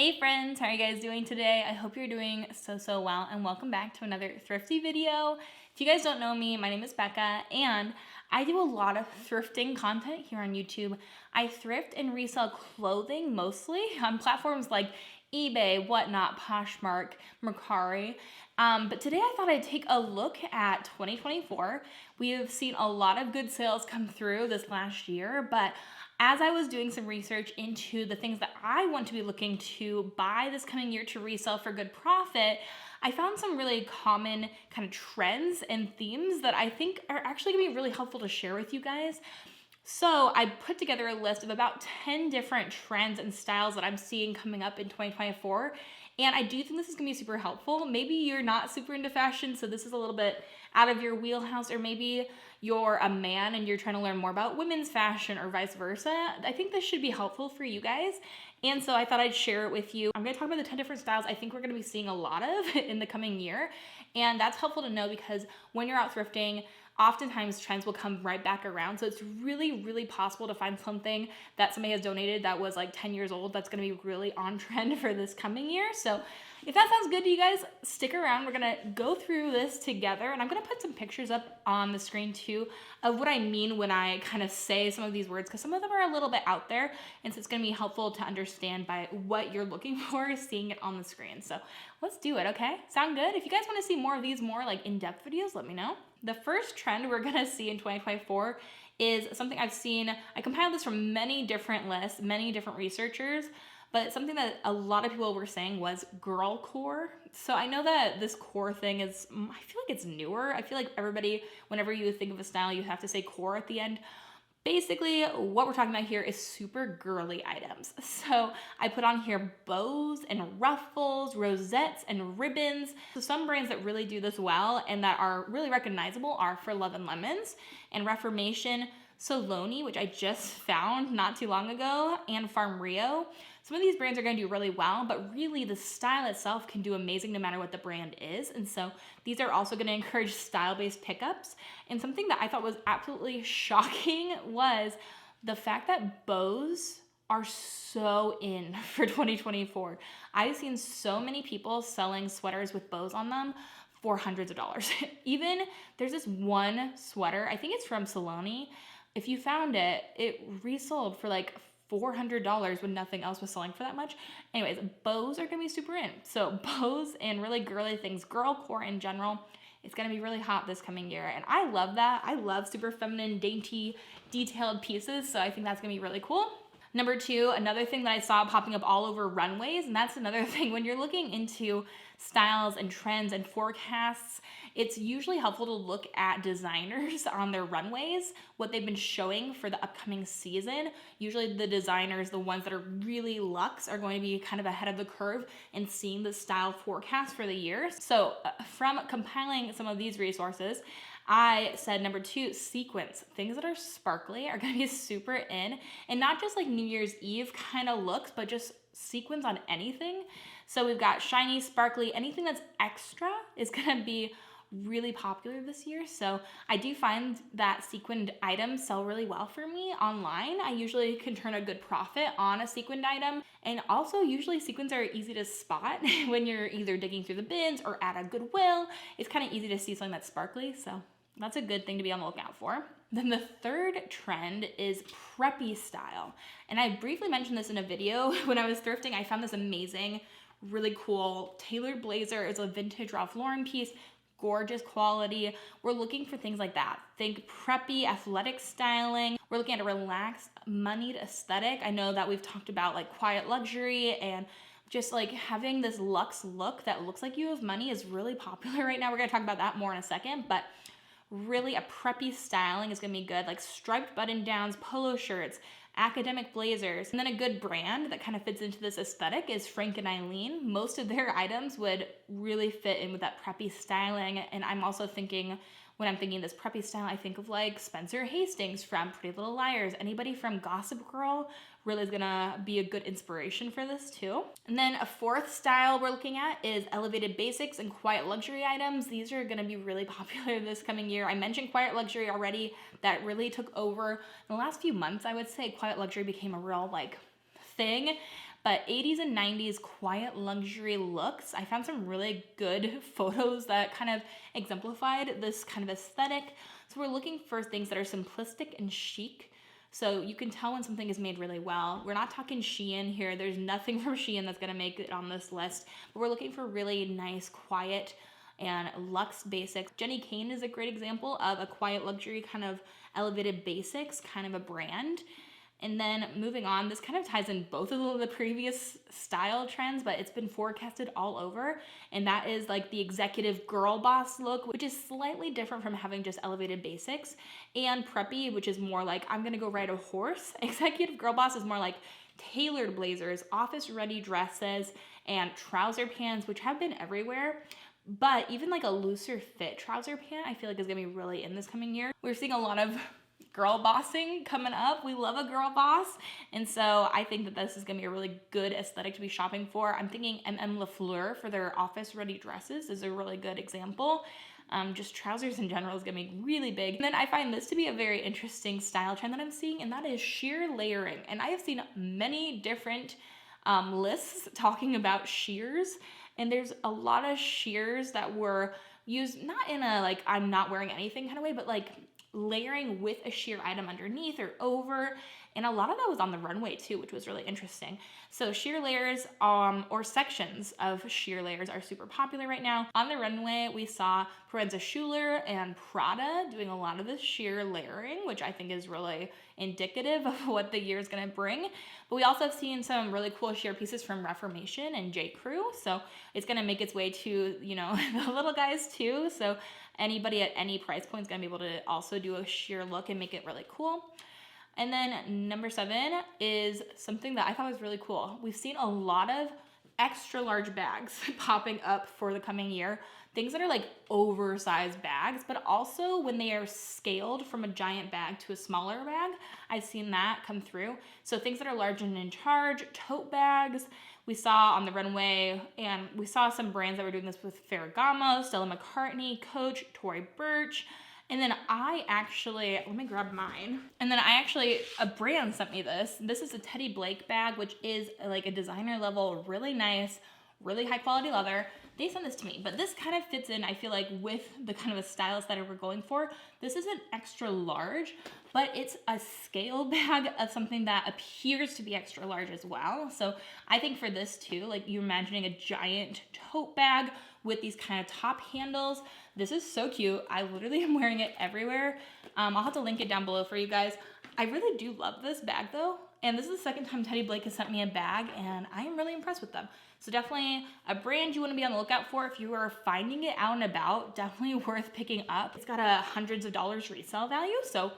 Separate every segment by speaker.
Speaker 1: Hey friends, how are you guys doing today? I hope you're doing so well and welcome back to another thrifty video. If you guys don't know me, my name is Bekah and I do a lot of thrifting content here on YouTube. I thrift and resell clothing mostly on platforms like eBay, whatnot, Poshmark, Mercari. But today I thought I'd take a look at 2024. We have seen a lot of good sales come through this last year, but as I was doing some research into the things that I want to be looking to buy this coming year to resell for good profit, I found some really common kind of trends and themes that I think are actually gonna be really helpful to share with you guys. So I put together a list of about 10 different trends and styles that I'm seeing coming up in 2024. And I do think this is gonna be super helpful. Maybe you're not super into fashion, so this is a little bit out of your wheelhouse, or maybe you're a man and you're trying to learn more about women's fashion or vice versa. I think this should be helpful for you guys. And so I thought I'd share it with you. I'm gonna talk about the 10 different styles I think we're gonna be seeing a lot of in the coming year. And that's helpful to know because when you're out thrifting, oftentimes trends will come right back around. So it's really possible to find something that somebody has donated that was like 10 years old that's gonna be really on trend for this coming year. So if that sounds good to you guys, stick around. We're gonna go through this together and I'm gonna put some pictures up on the screen too of what I mean when I kind of say some of these words, because some of them are a little bit out there, and so it's gonna be helpful to understand by what you're looking for, seeing it on the screen. So let's do it, okay? Sound good? If you guys wanna see more of these more like in-depth videos, let me know. The first trend we're gonna see in 2024 is something I've seen. I compiled this from many different lists, many different researchers, but something that a lot of people were saying was girl core. So I know that this core thing is, I feel like it's newer. I feel like everybody, whenever you think of a style, you have to say core at the end. Basically, what we're talking about here is super girly items. So I put on here bows and ruffles, rosettes and ribbons. So some brands that really do this well and that are really recognizable are For Love and Lemons and Reformation, Soloni, which I just found not too long ago, and Farm Rio. Some of these brands are going to do really well, but really the style itself can do amazing no matter what the brand is. And so these are also going to encourage style-based pickups. And something that I thought was absolutely shocking was the fact that bows are so in for 2024. I've seen so many people selling sweaters with bows on them for hundreds of dollars. Even there's this one sweater, I think it's from Soloni. If you found it, it resold for like $400 when nothing else was selling for that much. Anyways, bows are gonna be super in. So bows and really girly things, girl core in general, it's gonna be really hot this coming year. And I love that. I love super feminine, dainty, detailed pieces. So I think that's gonna be really cool. Number two, another thing that I saw popping up all over runways, and that's another thing when you're looking into styles and trends and forecasts, it's usually helpful to look at designers on their runways, what they've been showing for the upcoming season. Usually the designers, the ones that are really luxe, are going to be kind of ahead of the curve and seeing the style forecast for the year. So from compiling some of these resources, I said number two, sequins. Things that are sparkly are gonna be super in, and not just like New Year's Eve kind of looks, but just sequins on anything. So we've got shiny, sparkly, anything that's extra is gonna be really popular this year. So I do find that sequined items sell really well for me online. I usually can turn a good profit on a sequined item. And also usually sequins are easy to spot when you're either digging through the bins or at a Goodwill. It's kind of easy to see something that's sparkly. So that's a good thing to be on the lookout for. Then the third trend is preppy style. And I briefly mentioned this in a video when I was thrifting. I found this amazing, really cool tailored blazer. It's a vintage Ralph Lauren piece. Gorgeous quality. We're looking for things like that. Think preppy, athletic styling. We're looking at a relaxed, moneyed aesthetic. I know that we've talked about like quiet luxury and just like having this luxe look that looks like you have money is really popular right now. We're gonna talk about that more in a second, but really a preppy styling is gonna be good, like striped button downs, polo shirts, academic blazers. And then a good brand that kind of fits into this aesthetic is Frank and Eileen. Most of their items would really fit in with that preppy styling. And I'm also thinking, when I'm thinking this preppy style, I think of like Spencer Hastings from Pretty Little Liars. Anybody from Gossip Girl really is gonna be a good inspiration for this too. And then a fourth style we're looking at is elevated basics and quiet luxury items. These are gonna be really popular this coming year. I mentioned quiet luxury already. That really took over in the last few months. I would say quiet luxury became a real like thing. But 80s and 90s quiet luxury looks, I found some really good photos that kind of exemplified this kind of aesthetic. So we're looking for things that are simplistic and chic. So you can tell when something is made really well. We're not talking Shein here. There's nothing from Shein that's gonna make it on this list. But we're looking for really nice, quiet, and luxe basics. Jenny Kane is a great example of a quiet luxury kind of elevated basics kind of a brand. And then moving on, this kind of ties in both of the previous style trends, but it's been forecasted all over. And that is like the executive girl boss look, which is slightly different from having just elevated basics, and preppy, which is more like, I'm gonna go ride a horse. Executive girl boss is more like tailored blazers, office ready dresses, and trouser pants, which have been everywhere. But even like a looser fit trouser pant, I feel like is gonna be really in this coming year. We're seeing a lot of girl bossing coming up. We love a girl boss. And so I think that this is gonna be a really good aesthetic to be shopping for. I'm thinking MM Lafleur for their office ready dresses is a really good example. Just trousers in general is gonna be really big. And then I find this to be a very interesting style trend that I'm seeing, and that is sheer layering. And I have seen many different lists talking about sheers, and there's a lot of sheers that were used not in a like I'm not wearing anything kind of way, but like layering with a sheer item underneath or over. And a lot of that was on the runway too, which was really interesting. So sheer layers or sections of sheer layers are super popular right now. On the runway, we saw Proenza Schuler and Prada doing a lot of this sheer layering, which I think is really indicative of what the year is gonna bring. But we also have seen some really cool sheer pieces from Reformation and J. Crew. So it's gonna make its way to, you know, the little guys too. So anybody at any price point is gonna be able to also do a sheer look and make it really cool. And then number 7 is something that I thought was really cool. We've seen a lot of extra large bags popping up for the coming year. Things that are like oversized bags, but also when they are scaled from a giant bag to a smaller bag, I've seen that come through. So things that are large and in charge, tote bags, we saw on the runway, and we saw some brands that were doing this with Ferragamo, Stella McCartney, Coach, Tory Burch. And then let me grab mine. And then a brand sent me this. This is a Teddy Blake bag, which is like a designer level, really nice, really high quality leather. They sent this to me, but this kind of fits in, I feel like, with the kind of a stylist that we're going for. This is an extra large, but it's a scale bag of something that appears to be extra large as well. So I think for this too, like you're imagining a giant tote bag with these kind of top handles. This is so cute. I literally am wearing it everywhere. I'll have to link it down below for you guys. I really do love this bag though. And this is the second time Teddy Blake has sent me a bag, and I am really impressed with them. So definitely a brand you want to be on the lookout for if you are finding it out and about. Definitely worth picking up. It's got hundreds of dollars resale value, so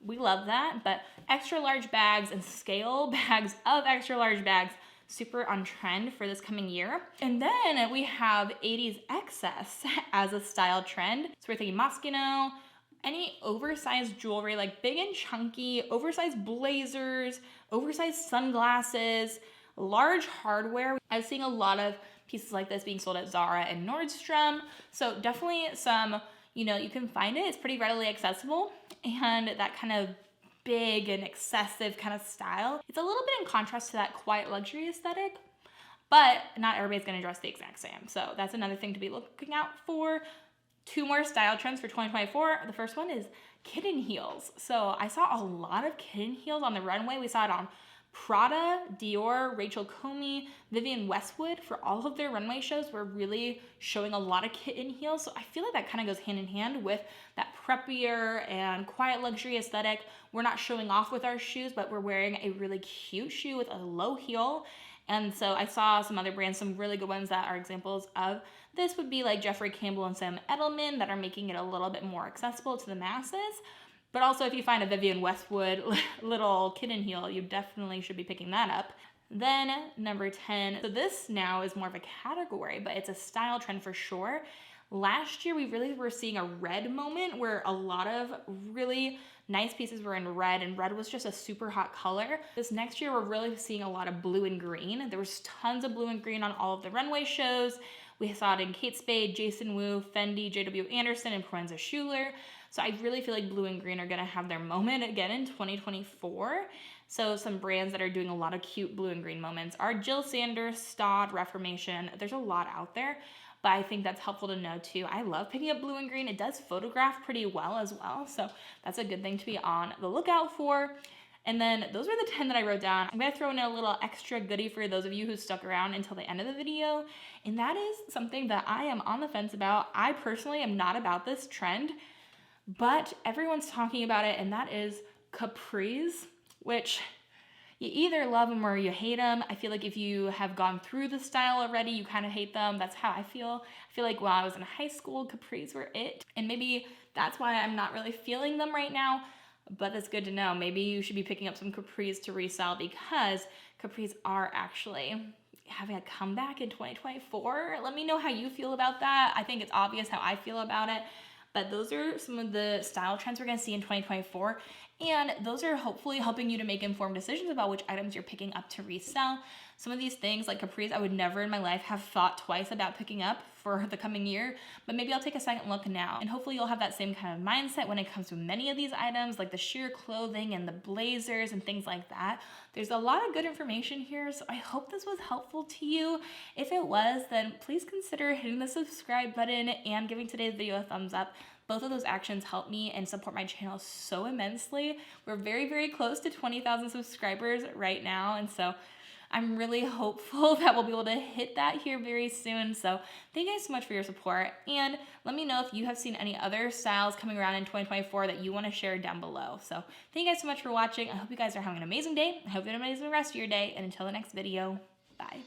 Speaker 1: we love that. But extra large bags and scale bags of extra large bags, super on trend for this coming year. And then we have 80s excess as a style trend. So we're thinking Moschino, any oversized jewelry, like big and chunky, oversized blazers, oversized sunglasses, large hardware. I'm seeing a lot of pieces like this being sold at Zara and Nordstrom. So definitely some, you can find it. It's pretty readily accessible. And that kind of big and excessive kind of style. It's a little bit in contrast to that quiet luxury aesthetic, but not everybody's gonna dress the exact same. So that's another thing to be looking out for. 2 more style trends for 2024. The first one is kitten heels. So I saw a lot of kitten heels on the runway. We saw it on Prada, Dior, Rachel Comey, Vivienne Westwood. For all of their runway shows, we're really showing a lot of kitten heels. So I feel like that kind of goes hand in hand with that preppier and quiet luxury aesthetic. We're not showing off with our shoes, but we're wearing a really cute shoe with a low heel. And so I saw some other brands, some really good ones that are examples of this would be like Jeffrey Campbell and Sam Edelman that are making it a little bit more accessible to the masses. But also if you find a Vivienne Westwood little kitten heel, you definitely should be picking that up. Then number 10, so this now is more of a category, but it's a style trend for sure. Last year, we really were seeing a red moment where a lot of really nice pieces were in red, and red was just a super hot color. This next year, we're really seeing a lot of blue and green. There was tons of blue and green on all of the runway shows. We saw it in Kate Spade, Jason Wu, Fendi, JW Anderson, and Proenza Schuler. So I really feel like blue and green are gonna have their moment again in 2024. So some brands that are doing a lot of cute blue and green moments are Jill Sanders, Staud, Reformation. There's a lot out there, but I think that's helpful to know too. I love picking up blue and green. It does photograph pretty well as well, so that's a good thing to be on the lookout for. And then those were the 10 that I wrote down. I'm gonna throw in a little extra goodie for those of you who stuck around until the end of the video. And that is something that I am on the fence about. I personally am not about this trend, but everyone's talking about it, and that is capris, which you either love them or you hate them. I feel like if you have gone through the style already, you kind of hate them. That's how I feel. I feel like while I was in high school, capris were it. And maybe that's why I'm not really feeling them right now. But that's good to know. Maybe you should be picking up some capris to resell, because capris are actually having a comeback in 2024. Let me know how you feel about that. I think it's obvious how I feel about it. But those are some of the style trends we're gonna see in 2024. And those are hopefully helping you to make informed decisions about which items you're picking up to resell. Some of these things like capris, I would never in my life have thought twice about picking up for the coming year, but maybe I'll take a second look now. And hopefully you'll have that same kind of mindset when it comes to many of these items, like the sheer clothing and the blazers and things like that. There's a lot of good information here, so I hope this was helpful to you. If it was, then please consider hitting the subscribe button and giving today's video a thumbs up. Both of those actions help me and support my channel so immensely. We're very, very close to 20,000 subscribers right now, and so I'm really hopeful that we'll be able to hit that here very soon. So thank you guys so much for your support, and let me know if you have seen any other styles coming around in 2024 that you want to share down below. So thank you guys so much for watching. I hope you guys are having an amazing day. I hope you have an amazing rest of your day, and until the next video, bye.